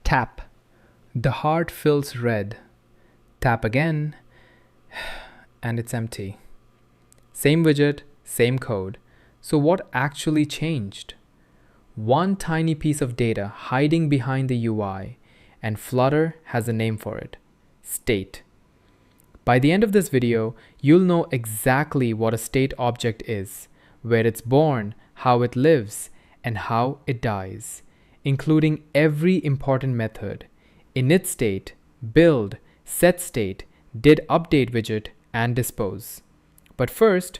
Tap. The heart fills red. Tap again, and it's empty. Same widget, same code. So what actually changed? One tiny piece of data hiding behind the UI, and Flutter has a name for it: state. By the end of this video, you'll know exactly what a state object is, where it's born, how it lives, and how it dies, including every important method: initState, build, setState, didUpdateWidget, and dispose. But first,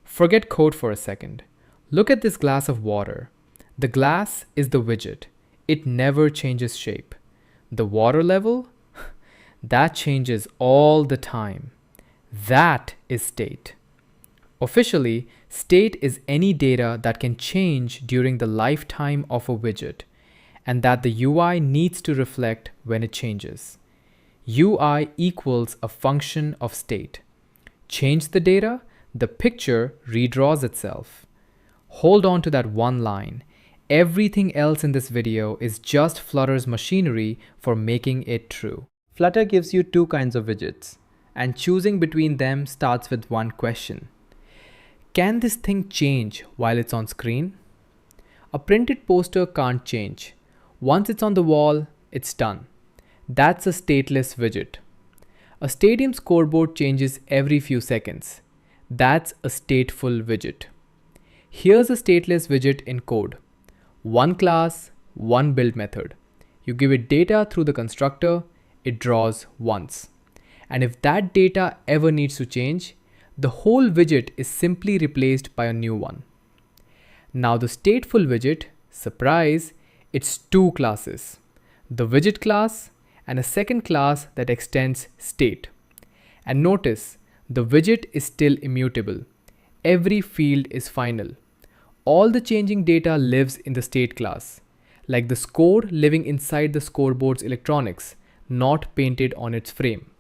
forget code for a second. Look at this glass of water. The glass is the widget. It never changes shape. The water level? That changes all the time. That is state. Officially, state is any data that can change during the lifetime of a widget, and that the UI needs to reflect when it changes. UI equals a function of state. Change the data, the picture redraws itself. Hold on to that one line. Everything else in this video is just Flutter's machinery for making it true. Flutter gives you two kinds of widgets, and choosing between them starts with one question. Can this thing change while it's on screen? A printed poster can't change. Once it's on the wall, it's done. That's a stateless widget. A stadium scoreboard changes every few seconds. That's a stateful widget. Here's a stateless widget in code. One class, one build method. You give it data through the constructor, it draws once. And if that data ever needs to change, the whole widget is simply replaced by a new one. Now the stateful widget, surprise, it's two classes: the widget class and a second class that extends state. And notice, the widget is still immutable. Every field is final. All the changing data lives in the state class, like the score living inside the scoreboard's electronics, not painted on its frame.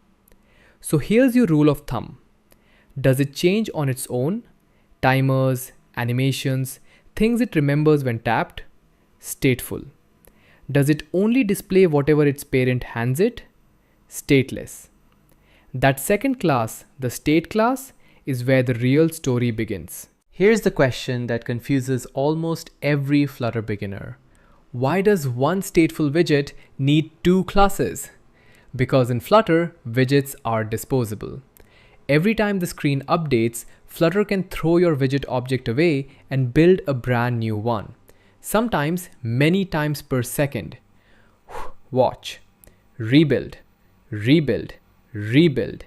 So here's your rule of thumb. Does it change on its own? Timers, animations, things it remembers when tapped? Stateful. Does it only display whatever its parent hands it? Stateless. That second class, the state class, is where the real story begins. Here's the question that confuses almost every Flutter beginner. Why does one stateful widget need two classes? Because in Flutter, widgets are disposable. Every time the screen updates, Flutter can throw your widget object away and build a brand new one. Sometimes many times per second. Watch. Rebuild, rebuild, rebuild.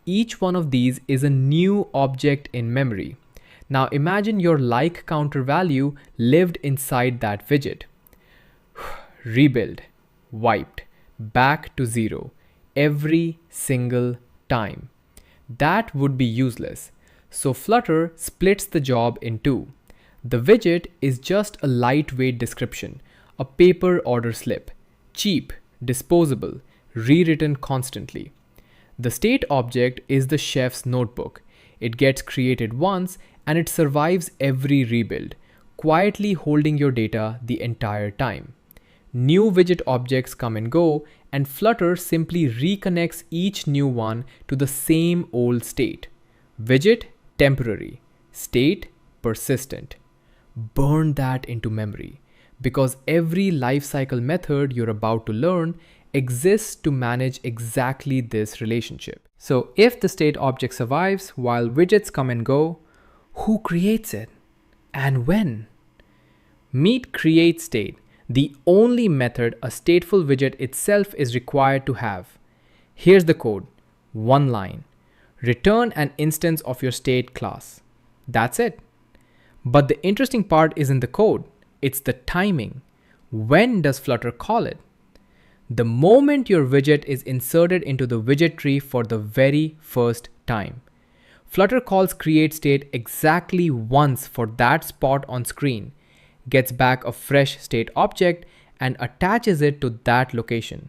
Each one of these is a new object in memory. Now imagine your like counter value lived inside that widget. Rebuild, wiped, back to 0 every single time. That would be useless. So Flutter splits the job in two. The widget is just a lightweight description, a paper order slip, cheap, disposable, rewritten constantly. The state object is the chef's notebook. It gets created once and it survives every rebuild, quietly holding your data the entire time. New widget objects come and go, and Flutter simply reconnects each new one to the same old state. Widget, temporary. State, persistent. Burn that into memory, because every lifecycle method you're about to learn exists to manage exactly this relationship. So if the state object survives while widgets come and go, who creates it? And when? Meet createState, the only method a stateful widget itself is required to have. Here's the code. One line. Return an instance of your state class. That's it. But the interesting part isn't the code, it's the timing. When does Flutter call it? The moment your widget is inserted into the widget tree for the very first time. Flutter calls createState exactly once for that spot on screen, gets back a fresh state object, and attaches it to that location.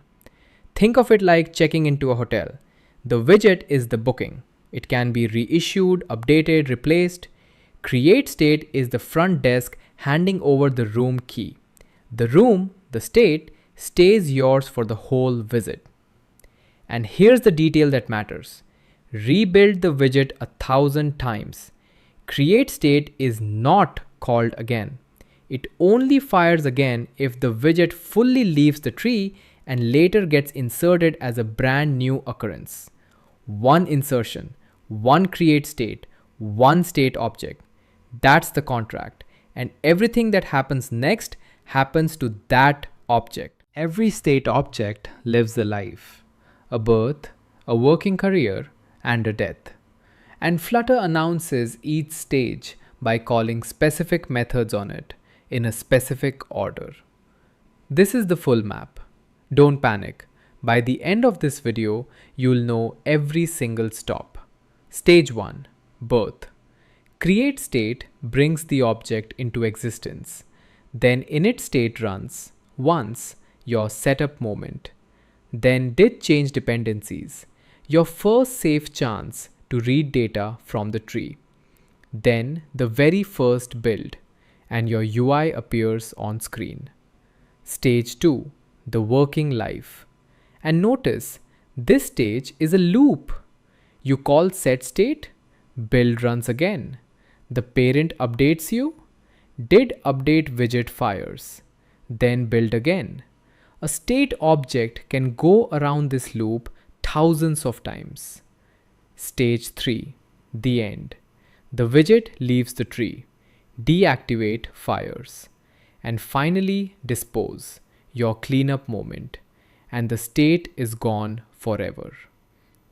Think of it like checking into a hotel. The widget is the booking. It can be reissued, updated, replaced. createState is the front desk handing over the room key. The room, the state, stays yours for the whole visit. And here's the detail that matters. Rebuild the widget 1,000 times. createState is not called again. It only fires again if the widget fully leaves the tree and later gets inserted as a brand new occurrence. One insertion, one createState, one state object. That's the contract. And everything that happens next happens to that object. Every state object lives a life, a birth, a working career, and a death. And Flutter announces each stage by calling specific methods on it in a specific order. This is the full map. Don't panic. By the end of this video, you'll know every single stop. Stage 1. Birth. createState brings the object into existence. Then initState runs once, your setup moment. Then didChangeDependencies, your first safe chance to read data from the tree. Then the very first build, and your UI appears on screen. Stage 2, the working life. And notice, this stage is a loop. You call setState, build runs again. The parent updates you, didUpdateWidget fires, then build again. A state object can go around this loop thousands of times. Stage 3, the end. The widget leaves the tree, deactivate fires, and finally dispose, your cleanup moment, and the state is gone forever.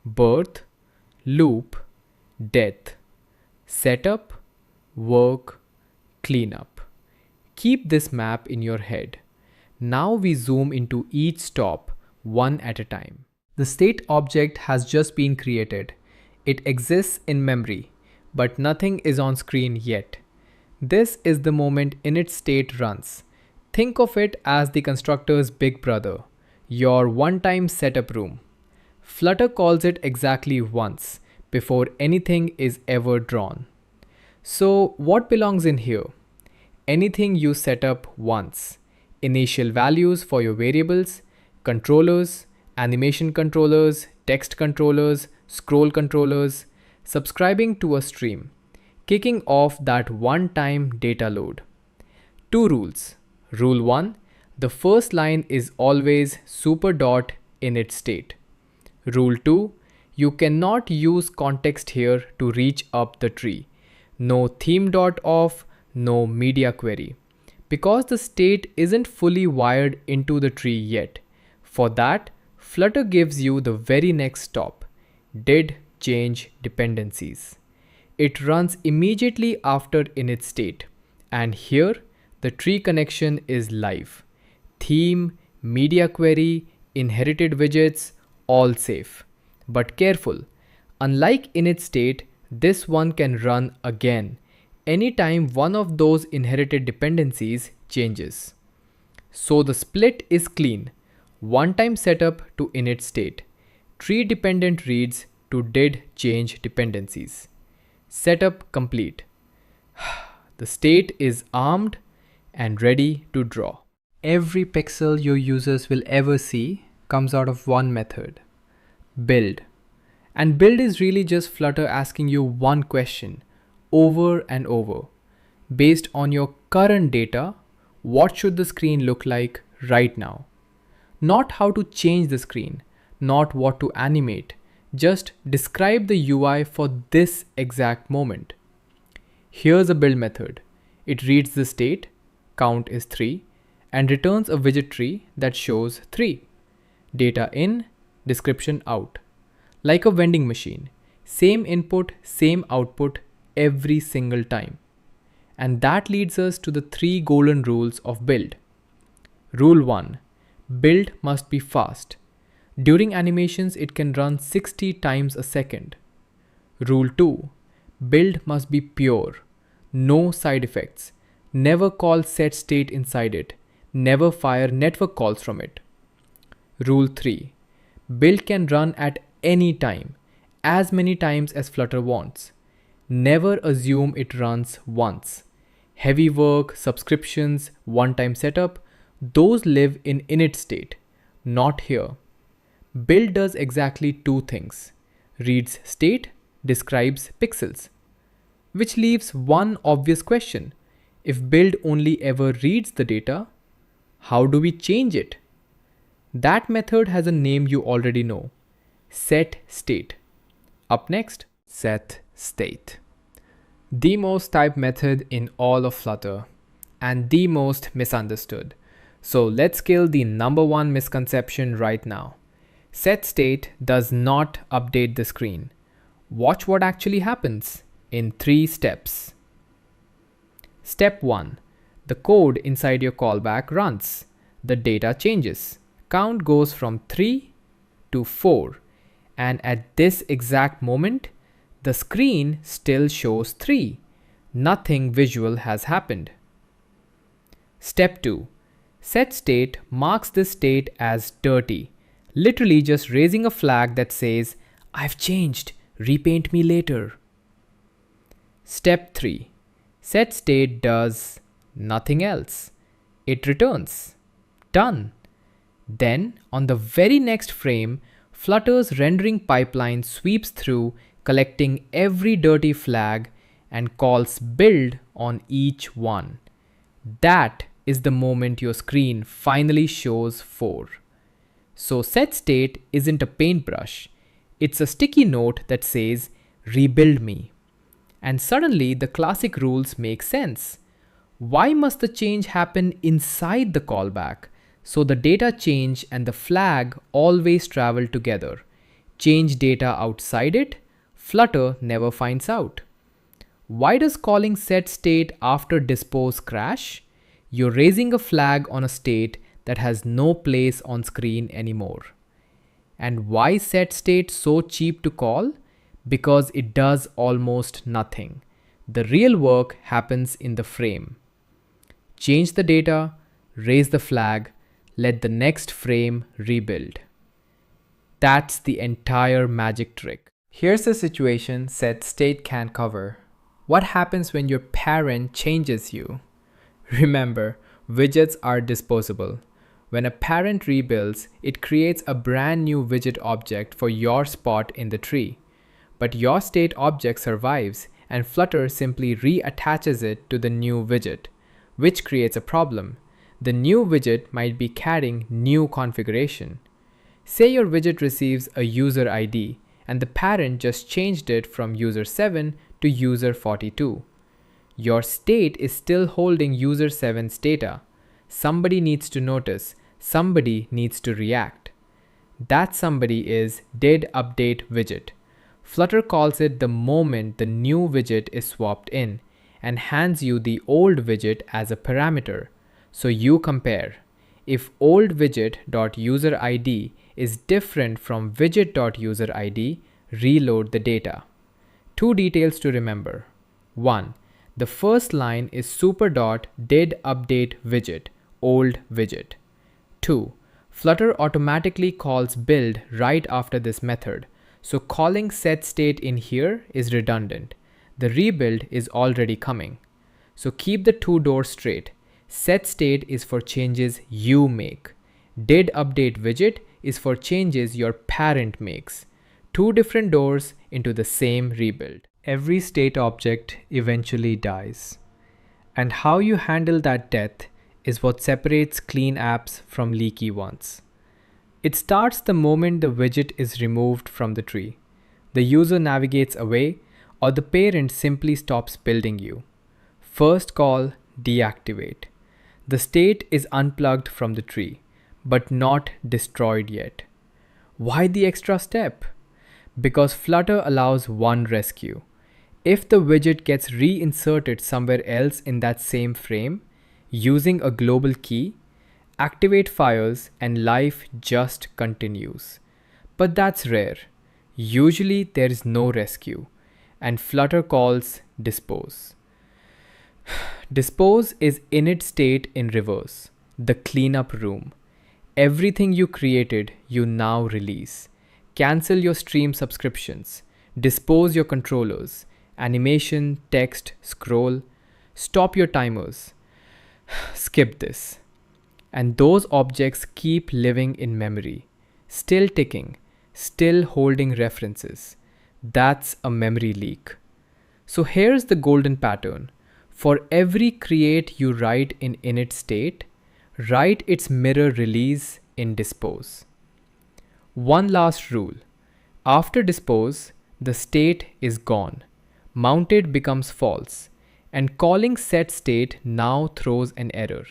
Birth, loop, death, setup, work, cleanup. Keep this map in your head. Now we zoom into each stop one at a time. The state object has just been created. It exists in memory, but nothing is on screen yet. This is the moment initState runs. Think of it as the constructor's big brother, your one-time setup room. Flutter calls it exactly once before anything is ever drawn. So what belongs in here? Anything you set up once. Initial values for your variables, controllers, animation controllers, text controllers, scroll controllers, subscribing to a stream, kicking off that one-time data load. 2 rules. Rule 1, the first line is always super.initState. Rule 2, you cannot use context here to reach up the tree. No theme.off, no media query. Because the state isn't fully wired into the tree yet. For that, Flutter gives you the very next stop, didChangeDependencies. It runs immediately after initState, and here the tree connection is live. Theme, media query, inherited widgets, all safe. But careful, unlike initState, this one can run again anytime one of those inherited dependencies changes. So the split is clean. One-time setup to initState. Tree dependent reads to didChangeDependencies. Setup complete. The state is armed and ready to draw. Every pixel your users will ever see comes out of one method, build. And build is really just Flutter asking you one question over and over. Based on your current data, what should the screen look like right now? Not how to change the screen, not what to animate, just describe the UI for this exact moment. Here's a build method. It reads the state, count is 3, and returns a widget tree that shows 3. Data in, description out. Like a vending machine, same input, same output every single time. And that leads us to the 3 golden rules of build. Rule 1, build must be fast. During animations, it can run 60 times a second. Rule 2, build must be pure. No side effects. Never call setState inside it. Never fire network calls from it. Rule 3, build can run at any time, as many times as Flutter wants. Never assume it runs once. Heavy work, subscriptions, one-time setup, Those live in initState, not here. Build does exactly two things. Reads state, describes pixels. Which leaves one obvious question. If build only ever reads the data, how do we change it? That method has a name you already know. setState. Up next, setState. The most typed method in all of Flutter and the most misunderstood. So let's kill the number one misconception right now. setState does not update the screen. Watch what actually happens in 3 steps. Step 1. The code inside your callback runs. The data changes. Count goes from 3 to 4. And at this exact moment, the screen still shows 3. Nothing visual has happened. Step 2. setState marks this state as dirty, literally just raising a flag that says, "I've changed, repaint me later." Step 3. setState does nothing else. It returns. Done. Then, on the very next frame, Flutter's rendering pipeline sweeps through, collecting every dirty flag and calls build on each one. That is the moment your screen finally shows 4. So setState isn't a paintbrush. It's a sticky note that says, "Rebuild me." And suddenly the classic rules make sense. Why must the change happen inside the callback? So the data change and the flag always travel together. Change data outside it, Flutter never finds out. Why does calling setState after dispose crash? You're raising a flag on a state that has no place on screen anymore. And why setState so cheap to call? Because it does almost nothing. The real work happens in the frame. Change the data, raise the flag, let the next frame rebuild. That's the entire magic trick. Here's a situation setState can cover. What happens when your parent changes you? Remember, widgets are disposable. When a parent rebuilds, it creates a brand new widget object for your spot in the tree. But your state object survives and Flutter simply reattaches it to the new widget, which creates a problem. The new widget might be carrying new configuration. Say your widget receives a user ID and the parent just changed it from user 7 to user 42. Your state is still holding user 7's data. Somebody needs to notice, somebody needs to react. That somebody is didUpdateWidget. Flutter calls it the moment the new widget is swapped in and hands you the old widget as a parameter. So you compare. If old widget.userid is different from widget.userid, reload the data. 2 details to remember. 1. The first line is super.didUpdateWidget, old widget. 2. Flutter automatically calls build right after this method, so calling setState in here is redundant. The rebuild is already coming. So keep the 2 doors straight. setState is for changes you make. didUpdateWidget is for changes your parent makes. 2 different doors into the same rebuild. Every state object eventually dies. And how you handle that death is what separates clean apps from leaky ones. It starts the moment the widget is removed from the tree. The user navigates away, or the parent simply stops building you. First call, deactivate. The state is unplugged from the tree, but not destroyed yet. Why the extra step? Because Flutter allows one rescue. If the widget gets reinserted somewhere else in that same frame, using a global key, activate fires and life just continues. But that's rare. Usually there is no rescue, and Flutter calls dispose. Dispose is initState in reverse, the cleanup room. Everything you created, you now release. Cancel your stream subscriptions. Dispose your controllers. Animation, text, scroll. Stop your timers. Skip this. And those objects keep living in memory, still ticking, still holding references. That's a memory leak. So here's the golden pattern. For every create you write in initState, write its mirror release in dispose. One last rule. After dispose, the state is gone. Mounted becomes false, and calling setState now throws an error.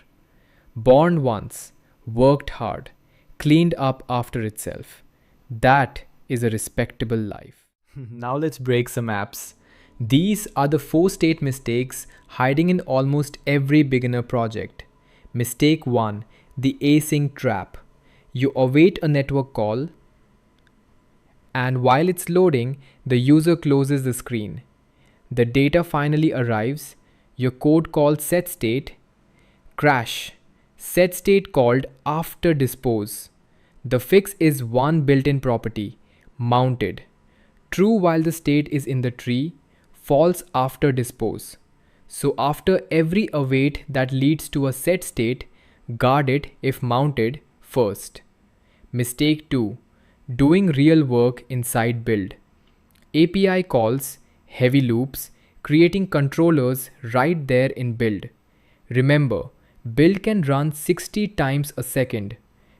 Born once, worked hard, cleaned up after itself. That is a respectable life. Now let's break some apps. These are the 4 state mistakes hiding in almost every beginner project. Mistake 1, the async trap. You await a network call, and while it's loading, the user closes the screen. The data finally arrives. Your code calls setState. Crash. setState called after dispose. The fix is one built-in property, mounted. True while the state is in the tree, false after dispose. So after every await that leads to a setState, guard it if mounted first. Mistake 2, doing real work inside build. API calls, heavy loops, creating controllers right there in build. Remember, build can run 60 times a second.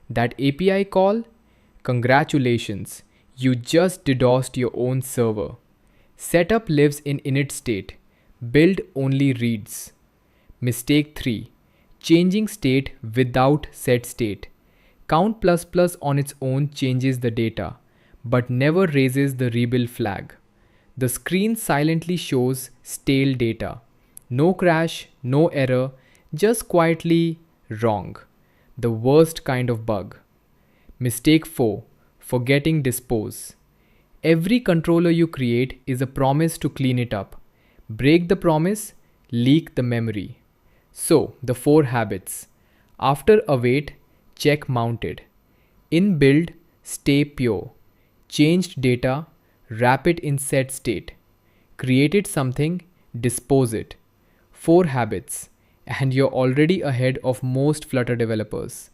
That API call? Congratulations, you just DDoSed your own server. Setup lives in initState. Build only reads. Mistake 3, changing state without setState. Count ++ on its own changes the data, but never raises the rebuild flag. The screen silently shows stale data. No crash, no error, just quietly wrong. The worst kind of bug. Mistake 4, forgetting dispose. Every controller you create is a promise to clean it up. Break the promise, leak the memory. So, the 4 habits. After await, check mounted. In build, stay pure. Changed data, wrap it in setState. Created something, dispose it. 4 habits, and you're already ahead of most Flutter developers.